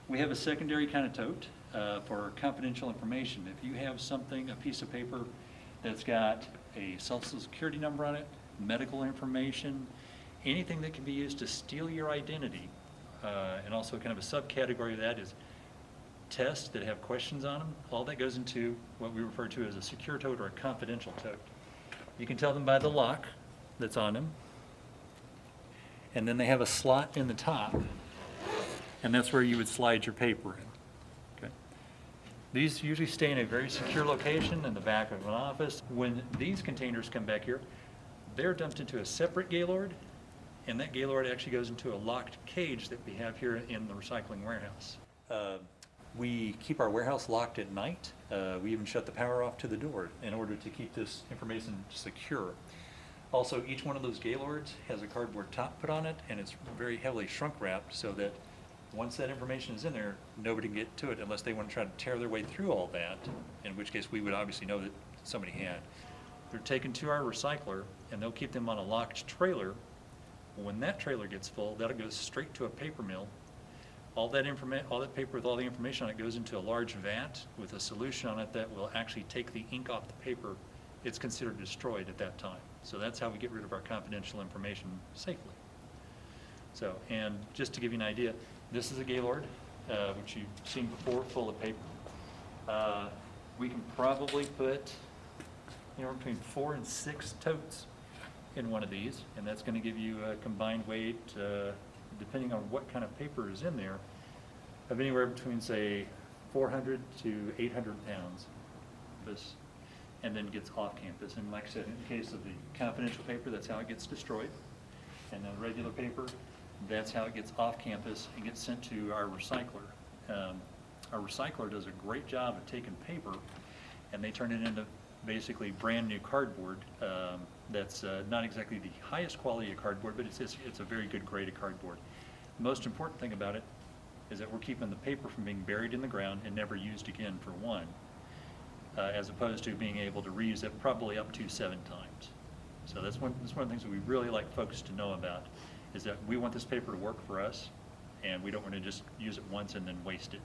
We have a secondary kind of tote for confidential information. If you have something, a piece of paper that's got a social security number on it, medical information, anything that can be used to steal your identity, and also kind of a subcategory of that is tests that have questions on them, all that goes into what we refer to as a secure tote or a confidential tote. You can tell them by the lock that's on them, and then they have a slot in the top, and that's where you would slide your paper in. Okay. These usually stay in a very secure location in the back of an office. When these containers come back here, they're dumped into a separate Gaylord, and that Gaylord actually goes into a locked cage that we have here in the recycling warehouse. We keep our warehouse locked at night. We even shut the power off to the door in order to keep this information secure. Also, each one of those Gaylords has a cardboard top put on it, and it's very heavily shrunk wrapped so that once that information is in there, nobody can get to it unless they want to try to tear their way through all that, in which case we would obviously know that somebody had. They're taken to our recycler, and they'll keep them on a locked trailer. When that trailer gets full, that'll go straight to a paper mill. All that paper with all the information on it goes into a large vat with a solution on it that will actually take the ink off the paper. It's considered destroyed at that time. So that's how we get rid of our confidential information safely. So, and just to give you an idea, this is a Gaylord, which you've seen before, full of paper. We can probably put between 4 and 6 totes in one of these, and that's going to give you a combined weight, depending on what kind of paper is in there, of anywhere between, say, 400 to 800 pounds. This, and then gets off campus. And like I said, in the case of the confidential paper, that's how it gets destroyed. And then regular paper, that's how it gets off campus and gets sent to our recycler. Our recycler does a great job of taking paper, and they turn it into basically brand new cardboard. That's not exactly the highest quality of cardboard, but it's a very good grade of cardboard. The most important thing about it is that we're keeping the paper from being buried in the ground and never used again, for one, as opposed to being able to reuse it probably up to 7 times. So that's one of the things that we really like folks to know about, is that we want this paper to work for us, and we don't want to just use it once and then waste it.